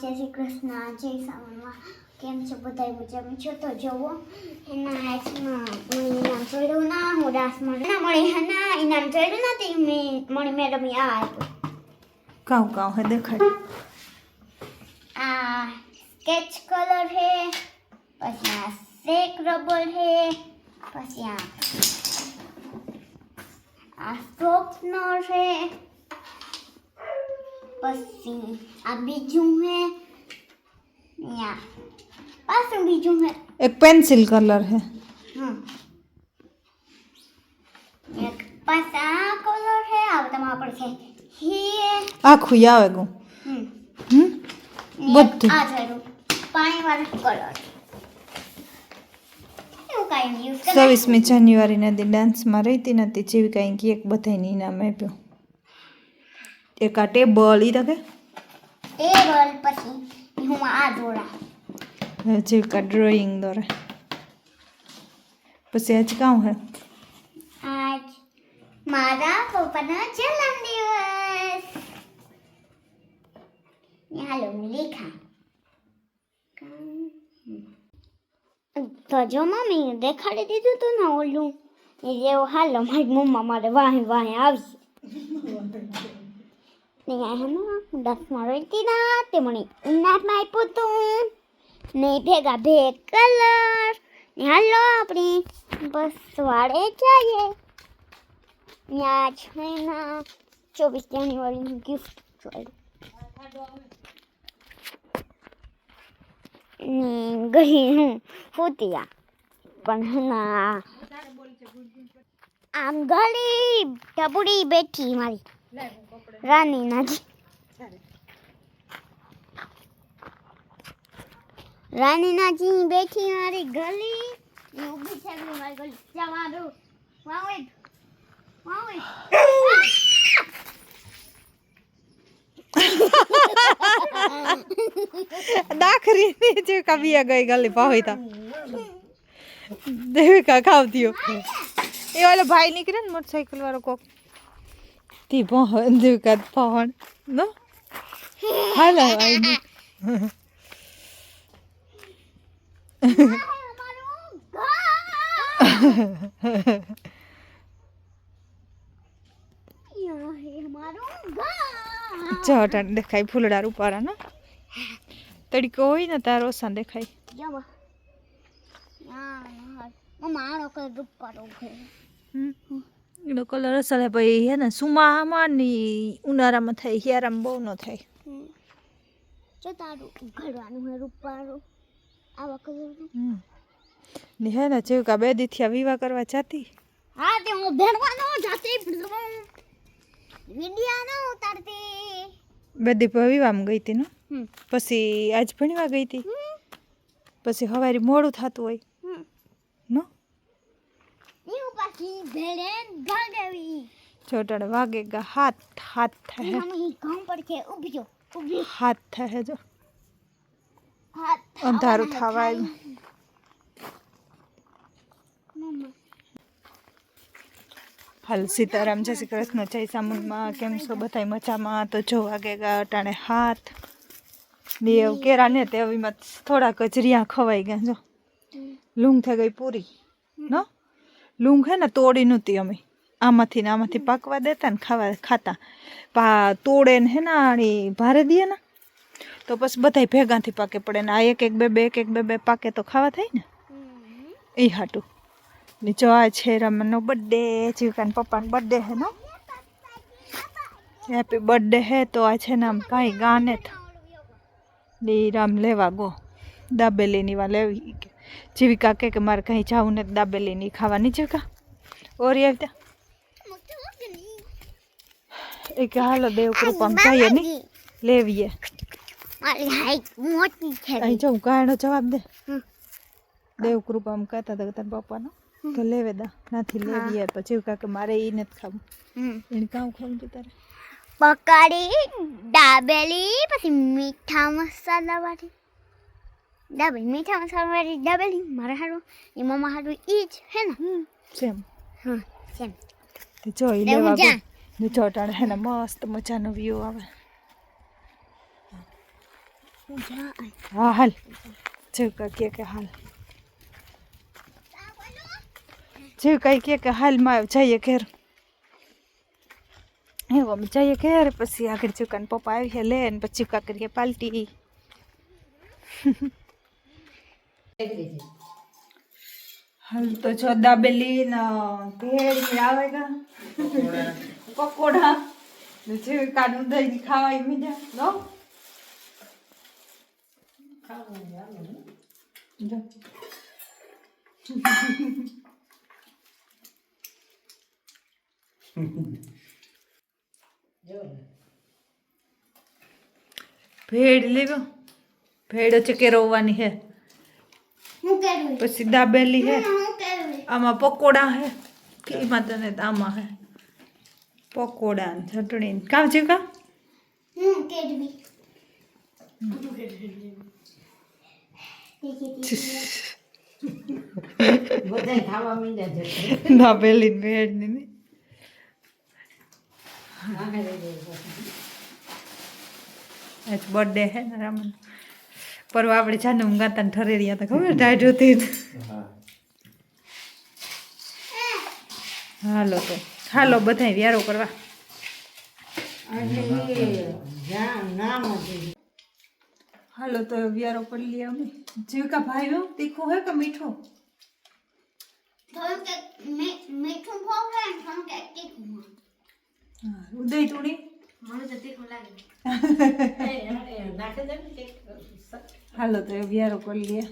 જય શ્રી કૃષ્ણ, જય સામનમાં. કેમ છો બધા? મજામાં છો? તો જોવો એના હાથમાં મને ઇનામ જોડ્યું ના, હું ડાન્સમાં ના મળી હે ના ઇનામ જોડ્યું ના તે મણી મેડમ આ આપ્યું. કાઉ કાઉ હે દેખાડ. આ સ્કેચ કલર હે, પછી આ શેક રબર હે, પછી આ સ્ટ્રોપનર હે, પછી આ બીજું હે, યા પાછું બીજું હે, એક પેન્સિલ કલર હે. એક પાછા આ કલર હે, આ તમારા પર છે હે આખું આવે ગો. બધું આ જરૂર પાણી વાળું કલર એવું કાંઈ યુઝ કરે. 26મી જાન્યુઆરીના દી ડાન્સમાં રહેતી નથી જેવી કાંઈ કેક બધાને ઇનામ આપ્યો. એક આ ટેબલ ઈ રખે ટેબલ, પછી હું આ દોરા જેવી કા ડ્રોઈંગ દોરે. પછી આજ કાઉ હે આજ મારા પપ્પાનો જન્મદિવસ. હાલો લેખા તો જો મમ્મી દેખાડી દીધું તું ને ઓલું એ જેવું. હાલો મારી મમ્મા મારે વાહે વાહે આવી ને હે ને દસમાં રહેતી ના તે મને ઇનામમાં આપ્યું તું ને ભેગા ભેગ કલર ને. હાલો આપણે બસ વાળે જઈએ. ત્યાં છે ના 24 જાન્યુઆરીનું ગિફ્ટ જોયું ગઈ હું ફૂતિયા પણ ના આમ ગળી ટપુડી બેઠી મારી રાની નાજી. રાની નાજી બેઠી મારી ગલી ઊભી છે મારી ગલી જવા દો. વાવે વાવે દાખરી જે કબિયા ગઈ ગલી પાહોઈતા દેવિકા ખાવતીઓ એ ઓલો ભાઈ નીકળે ને મોટરસાઇકલ વાળો કોક તી પહોંચ દેવિકા પહોંચ નો હાલો આઈ ચટાણ દેખાય ફૂલડા રૂપારા ને તડકો હોય ને તારો ઓછા દેખાય. એનો કલર અસલ હે ભાઈ હે ને સુમામાં ની ઉનાળામાં થાય હિયારામાં બહુ ન થાય. જો તારું ઘડવાનું હે રૂપારું આવા કલર ની હે ને જેવું કા બે દીથિયા વિવાહ કરવા જાતી. હા તે હું ભણવાનો જાતી વિડિયા ન ઉતારતી. બે દી વિવાહમાં ગઈ હતી ને પછી આજ ભણવા ગઈ હતી. પછી હવારી મોડું થતું હોય નો ઈ પાછી ભેડે ભાગવી ચોટણ વાગે ગા હાથ હાથ થાય મમ્મી ગામ પર કે ઊભી ઊભી હાથ થાય જો હાથ અંધારું થવા આવ્યું. મમ્મા હાલ સીતારામ જય શ્રી કૃષ્ણ જય સામુંડમાં કેમ છો બધા મજામાં? તો જો વાગે ગા અટાણે હાથ ને એવું કેરા ને તે એવીમાં થોડા કચરિયા ખવાઈ ગયા જો લૂંગ થઈ ગઈ પૂરી નો લૂંગ હે ને તોડી નહોતી અમે આમાંથી પાકવા દેતા ને ખાતા તોડે ને હે ને ભારે દે ને તો પછી બધા ભેગાથી પાકે પડે ને આ એક એક બે પાકે તો ખાવા થાય ને એ હાટું. ને જો આ છે રમણનો બર્થડે જીવકાન પપ્પાનો બર્થડે હે નો હેપી બર્થડે હે તો આ છે ને આમ કાંઈ ગાને ને રામ લેવા ગો દાબેલીની વા લેવી જીવિકા કે મારે કहीं જાવું ને દાબેલીની ખાવાની જીવિકા ઓરી આવતા એ કે હાલો દેવ કૃપામાં જઈએ નહીં લેવીએ. મારી હાઈટ મોટી છે. અહીં જો ગાયનો જવાબ દે. દેવ કૃપામાં કહેતા હતા તારા પપ્પાનો કે લેવે દા નથી લેવીએ પછી કે મારે એ નથી ખાવું એને કામ ખાવું છે તારે પકાડી દાબેલી પછી મીઠા મસાલા વાળી દાબેલી મીઠા મસાલા વાળી દાબેલી મારા હારું એ મમ્મા હારું ઈ જ હે ને સેમ હા સેમ જો એ લેવા ગયો ને ચોટાણ હે ને મસ્ત મજાનો વ્યૂ આવે હા હાલ જીવકા કે હાલ જીવકા કે હાલમાં જઈએ ઘેર એવું અમે જઈએ ઘેર પછી આગળ જીવકાને પપ્પા આવી છે લે ને પછી જીવકા કરીએ પાલટી હાલ તો જો દાબેલી ને ભેળ આવે ગા પકોડા જીવકાનું દહીં ખાવાય મીઠા નો ભેળ લેવો ભેળ ચકેરવાની હે પછી દાબેલી હે આમાં પકોડા હે એમાં તને આમાં હે પકોડા ને ચટણી કામ છે કા દાબેલી ભેળ ની આજ બર્થડે હે ને રામન પરવા આપણે જાનું ગાતા ને ઠરેરિયા હતા ખબર ઢાઢ હતી હાલો બધાય વ્યારો કરવા હાલો તો વ્યારો કરી લઈએ અમે જીવકા ભાઈ તીખું હે કે મીઠું મીઠું ભાવે ને થોડું તીખું ઉદય તુડી મને તો તીખું લાગે હાલો તો વ્યારો કરી લઈએ